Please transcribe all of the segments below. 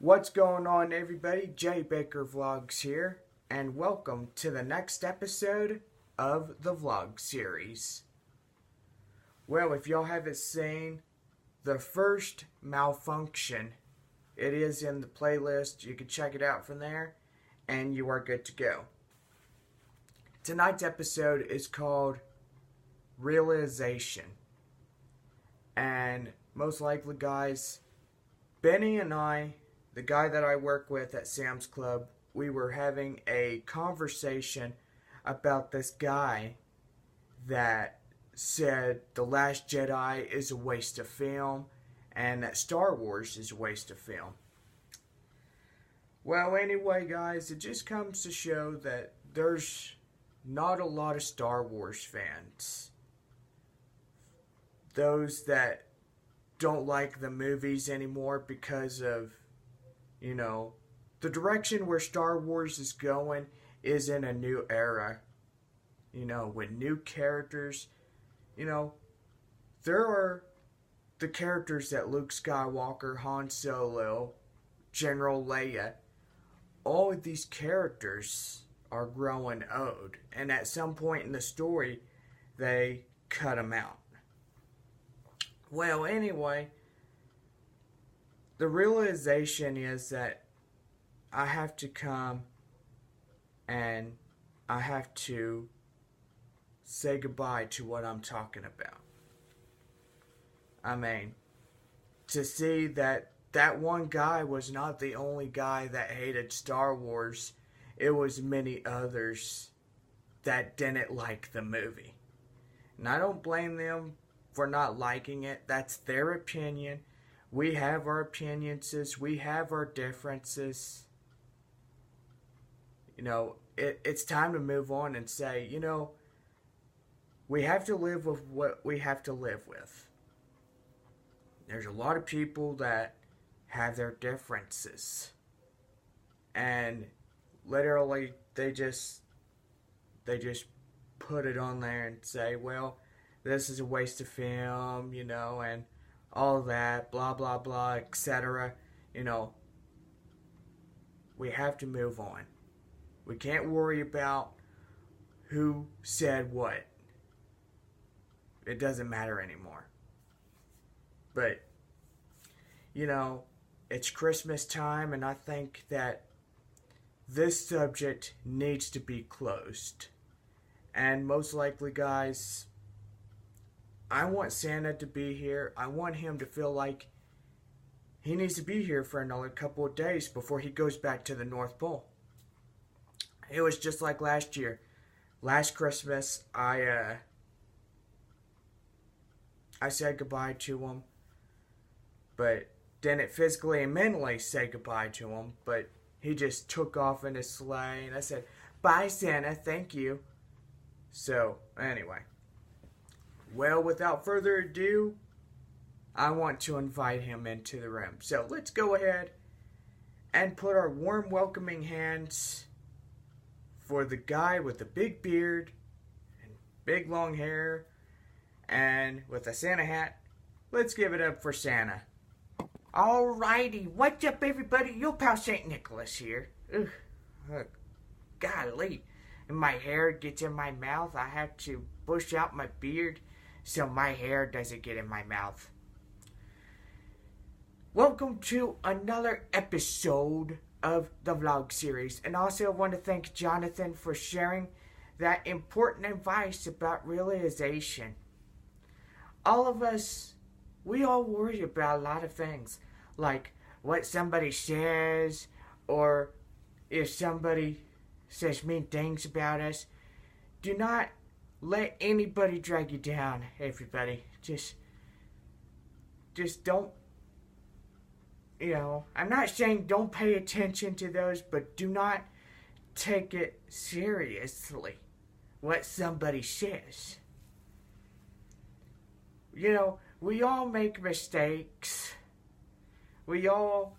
What's going on, everybody? Jay Baker Vlogs here, and welcome to the next episode of the vlog series. Well, if y'all haven't seen the first Malfunction, it is in the playlist. You can check it out from there, and you are good to go. Tonight's episode is called Realization, and most likely, guys, Benny and I, the guy that I work with at Sam's Club, we were having a conversation about this guy that said The Last Jedi is a waste of film and that Star Wars is a waste of film. Well, anyway, guys, it just comes to show that there's not a lot of Star Wars fans. Those that don't like the movies anymore because of, the direction where Star Wars is going is in a new era. With new characters. There are the characters that Luke Skywalker, Han Solo, General Leia. All of these characters are growing old. And at some point in the story, they cut them out. Well, anyway, the realization is that I have to come and I have to say goodbye to what I'm talking about. I mean, to see that one guy was not the only guy that hated Star Wars. It was many others that didn't like the movie. And I don't blame them for not liking it. That's their opinion. We have our opinions. We have our differences. It's time to move on and say, we have to live with what we have to live with. There's a lot of people that have their differences. And literally, they just put it on there and say, well, this is a waste of film, and all that, blah, blah, blah, etc. We have to move on. We can't worry about who said what. It doesn't matter anymore. But, it's Christmas time, and I think that this subject needs to be closed. And most likely, guys, I want Santa to be here. I want him to feel like he needs to be here for another couple of days before he goes back to the North Pole. It was just like last year. Last Christmas, I said goodbye to him, but didn't physically and mentally say goodbye to him, but he just took off in his sleigh, and I said, bye, Santa, thank you. So, anyway. Well, without further ado, I want to invite him into the room. So let's go ahead and put our warm, welcoming hands for the guy with the big beard and big long hair and with a Santa hat. Let's give it up for Santa. Alrighty, what's up, everybody? Your pal St. Nicholas here. Golly, and my hair gets in my mouth. I have to bush out my beard so my hair doesn't get in my mouth. Welcome to another episode of the vlog series. And also I want to thank Jonathan for sharing that important advice about realization. All of us, we all worry about a lot of things. Like what somebody says, or if somebody says mean things about us. Do not let anybody drag you down, everybody. Just don't, I'm not saying don't pay attention to those, but do not take it seriously, what somebody says. We all make mistakes. We all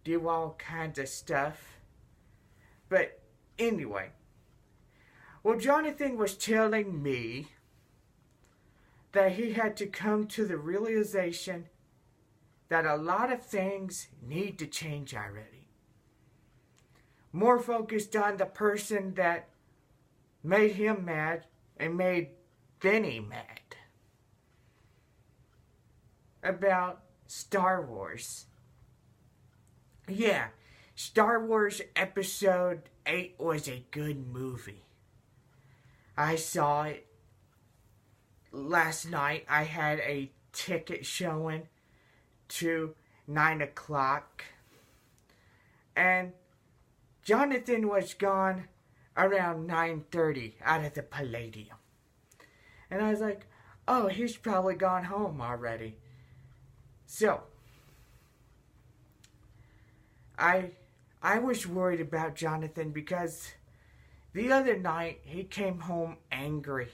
do all kinds of stuff. But anyway, well, Jonathan was telling me that he had to come to the realization that a lot of things need to change already. More focused on the person that made him mad and made Benny mad. About Star Wars. Yeah, Star Wars Episode 8 was a good movie. I saw it last night. I had a ticket showing to 9 o'clock. And Jonathan was gone around 9:30 out of the Palladium. And I was like, oh, he's probably gone home already. So, I was worried about Jonathan because the other night he came home angry.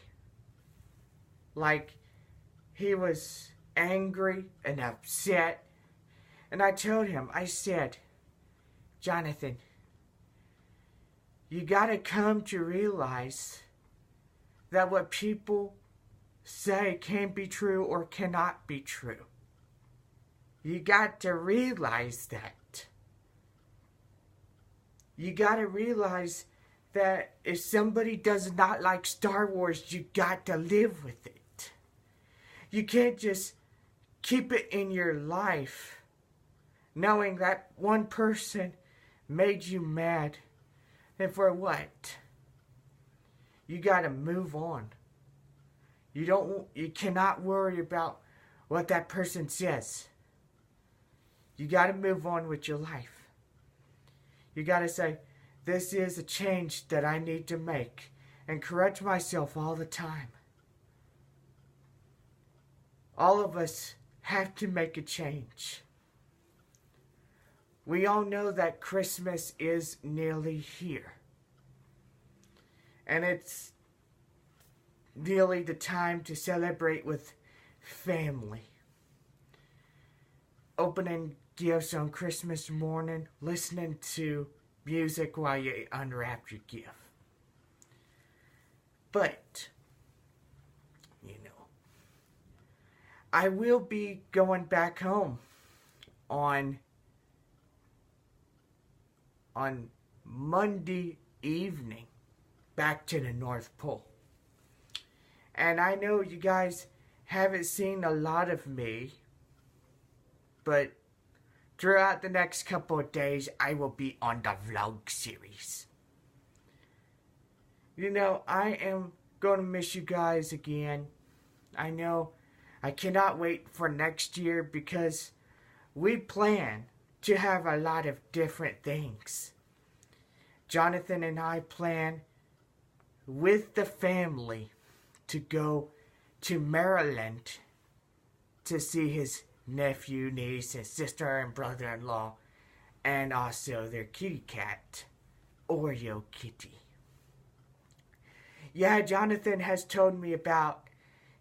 Like, he was angry and upset. And I told him, I said, Jonathan, you gotta come to realize that what people say can be true or cannot be true. You got to realize that. You got to realize that if somebody does not like Star Wars, you got to live with it. You can't just keep it in your life knowing that one person made you mad. And for what? You got to move on. You cannot worry about what that person says. You got to move on with your life. You got to say, this is a change that I need to make, and correct myself all the time. All of us have to make a change. We all know that Christmas is nearly here. And it's nearly the time to celebrate with family. Opening gifts on Christmas morning, listening to music while you unwrap your gift. But, I will be going back home on Monday evening, back to the North Pole. And I know you guys haven't seen a lot of me, but throughout the next couple of days, I will be on the vlog series. I am going to miss you guys again. I know I cannot wait for next year because we plan to have a lot of different things. Jonathan and I plan with the family to go to Maryland to see his nephew, niece, and sister and brother-in-law, and also their kitty cat, Oreo Kitty. Yeah, Jonathan has told me about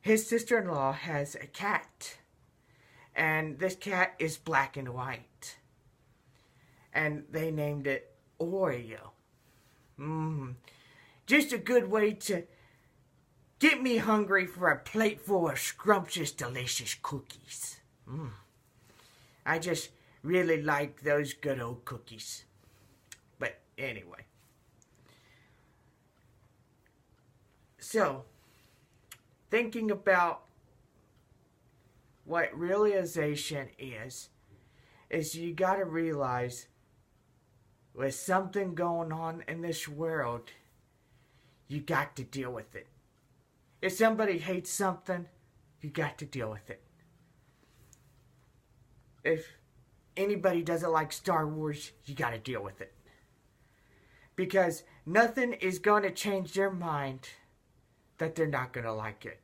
his sister-in-law has a cat, and this cat is black and white, and they named it Oreo. Just a good way to get me hungry for a plate full of scrumptious, delicious cookies. I just really like those good old cookies. But anyway. So, thinking about what realization is you gotta realize with something going on in this world, you got to deal with it. If somebody hates something, you got to deal with it. If anybody doesn't like Star Wars, you got to deal with it. Because nothing is going to change their mind that they're not going to like it.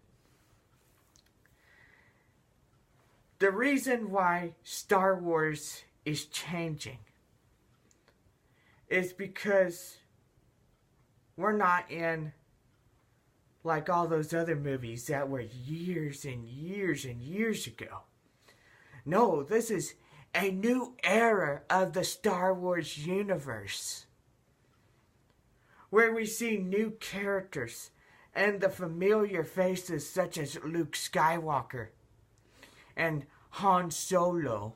The reason why Star Wars is changing is because we're not in like all those other movies that were years and years and years ago. No, this is a new era of the Star Wars universe, where we see new characters and the familiar faces such as Luke Skywalker and Han Solo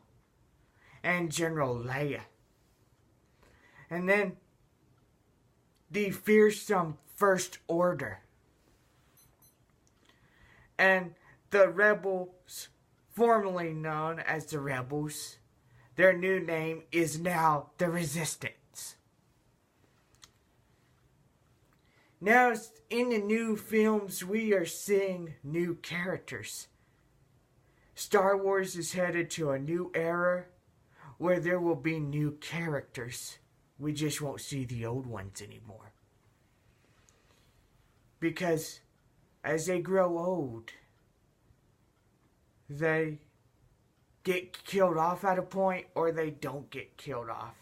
and General Leia. And then the fearsome First Order. And the rebels, formerly known as the Rebels, their new name is now the Resistance. Now, in the new films, we are seeing new characters. Star Wars is headed to a new era where there will be new characters. We just won't see the old ones anymore. Because as they grow old, they get killed off at a point, or they don't get killed off.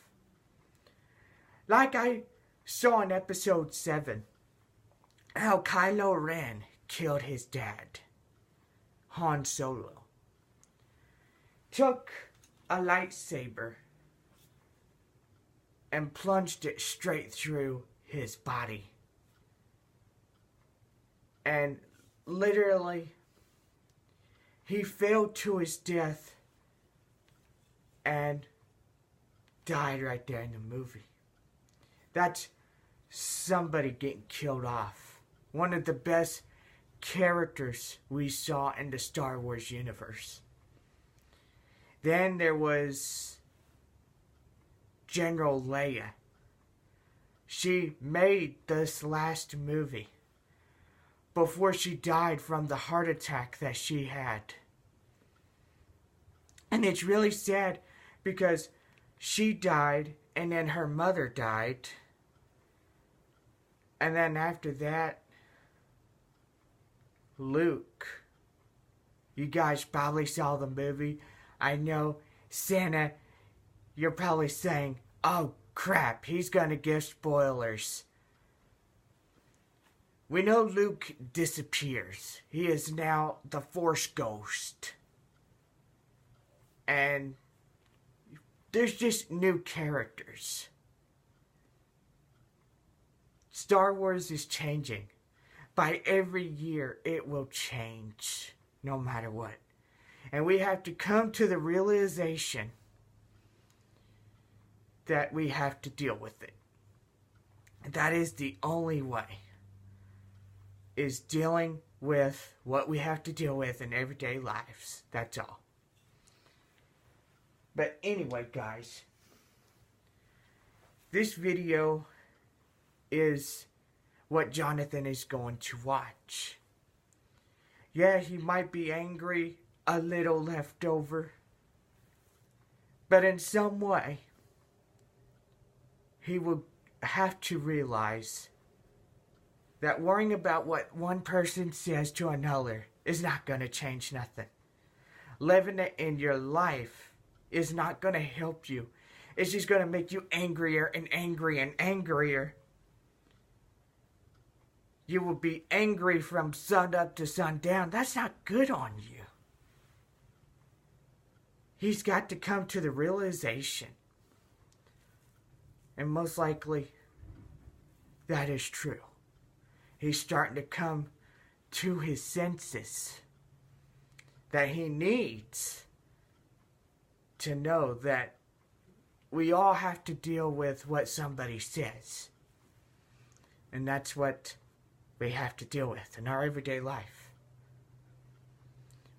Like I saw in episode 7, how Kylo Ren killed his dad, Han Solo. Took a lightsaber and plunged it straight through his body. And literally, he fell to his death and died right there in the movie. That's somebody getting killed off. One of the best characters we saw in the Star Wars universe. Then there was General Leia. She made this last movie before she died from the heart attack that she had. And it's really sad because she died and then her mother died. And then after that, Luke. You guys probably saw the movie. I know, Santa, you're probably saying, oh crap, he's gonna give spoilers. We know Luke disappears. He is now the Force Ghost. And there's just new characters. Star Wars is changing. By every year, it will change, no matter what. And we have to come to the realization that we have to deal with it. That is the only way. Is dealing with what we have to deal with in everyday lives. That's all. But anyway, guys, this video is what Jonathan is going to watch. Yeah, he might be angry, a little left over, but in some way, he will have to realize that worrying about what one person says to another is not going to change nothing. Living it in your life is not going to help you. It's just going to make you angrier and angrier and angrier. You will be angry from sun up to sundown. That's not good on you. He's got to come to the realization. And most likely, that is true. He's starting to come to his senses. That he needs to know that we all have to deal with what somebody says. And that's what we have to deal with in our everyday life.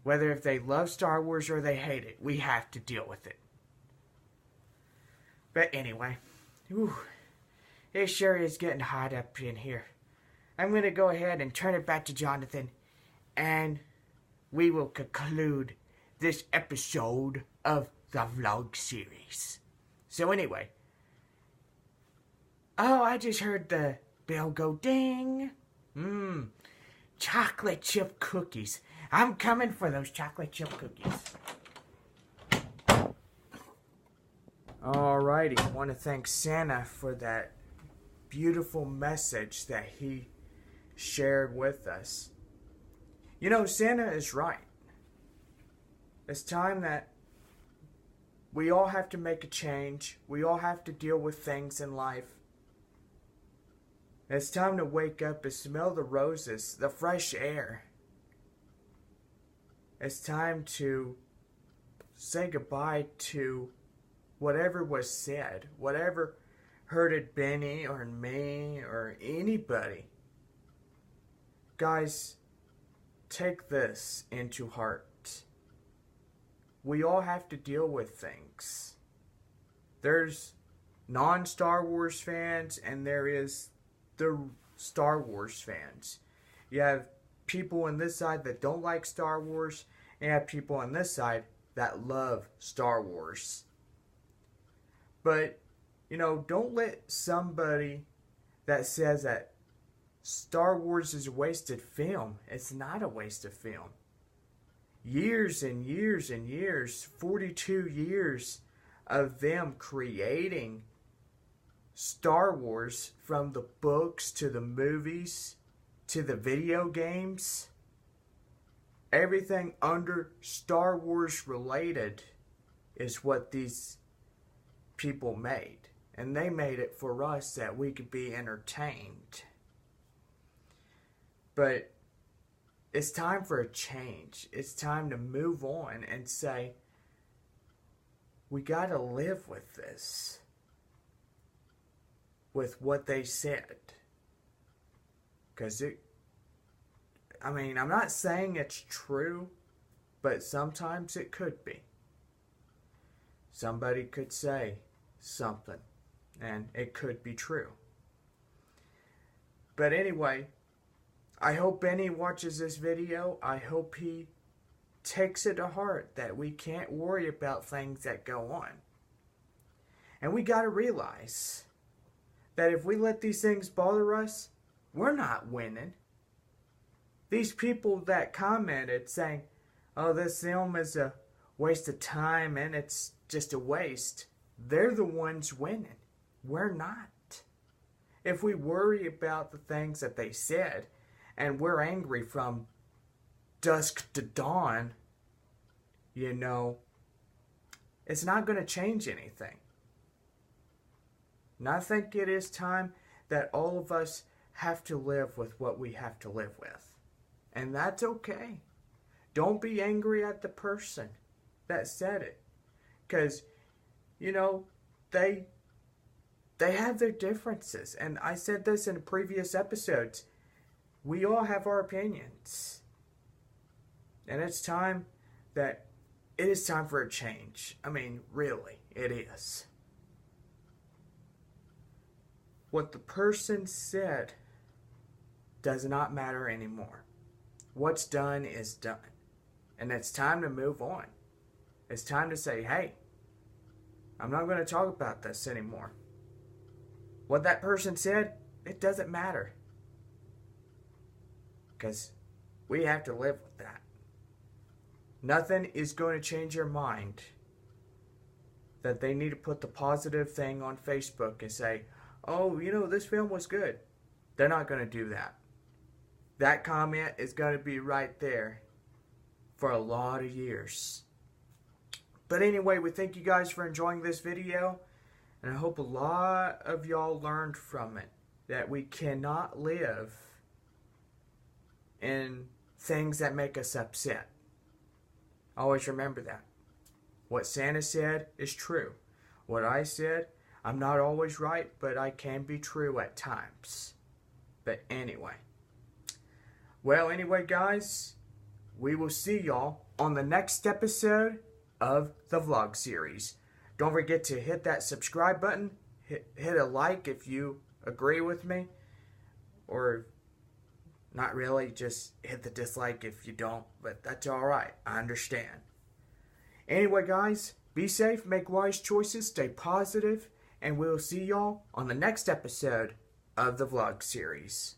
Whether if they love Star Wars or they hate it, we have to deal with it. But anyway, it sure is getting hot up in here. I'm going to go ahead and turn it back to Jonathan, and we will conclude this episode of the vlog series. So anyway, I just heard the bell go ding. Chocolate chip cookies. I'm coming for those chocolate chip cookies. Alrighty, I want to thank Santa for that beautiful message that he shared with us. You know, Santa is right. It's time that we all have to make a change. We all have to deal with things in life. It's time to wake up and smell the roses, the fresh air. It's time to say goodbye to whatever was said, whatever hurted Benny or me or anybody. Guys, take this into heart. We all have to deal with things. There's non-Star Wars fans and there is the Star Wars fans. You have people on this side that don't like Star Wars, and you have people on this side that love Star Wars. But, don't let somebody that says that Star Wars is a wasted film. It's not a waste of film. Years and years and years, 42 years of them creating Star Wars, from the books to the movies to the video games. Everything under Star Wars related is what these people made. And they made it for us that we could be entertained. But it's time for a change. It's time to move on and say, we got to live with this. With what they said. Because I'm not saying it's true, but sometimes it could be. Somebody could say something, and it could be true. But anyway, I hope Benny watches this video. I hope he takes it to heart that we can't worry about things that go on. And we got to realize that if we let these things bother us, we're not winning. These people that commented saying, oh, this film is a waste of time and it's just a waste, they're the ones winning. We're not. If we worry about the things that they said and we're angry from dusk to dawn, it's not going to change anything. And I think it is time that all of us have to live with what we have to live with. And that's okay. Don't be angry at the person that said it. Because, they have their differences. And I said this in previous episodes. We all have our opinions. And it is time for a change. Really, it is. What the person said does not matter anymore. What's done is done. And it's time to move on. It's time to say, hey, I'm not going to talk about this anymore. What that person said, it doesn't matter. Because we have to live with that. Nothing is going to change your mind that they need to put the positive thing on Facebook and say, oh, this film was good. They're not going to do that. That comment is going to be right there for a lot of years. But anyway, we thank you guys for enjoying this video. And I hope a lot of y'all learned from it that we cannot live in things that make us upset. Always remember that. What Santa said is true. What I said, I'm not always right, but I can be true at times. But anyway. Well, anyway, guys, we will see y'all on the next episode of the vlog series. Don't forget to hit that subscribe button. Hit a like if you agree with me. Or not really, just hit the dislike if you don't. But that's alright. I understand. Anyway, guys, be safe, make wise choices, stay positive, and we'll see y'all on the next episode of the vlog series.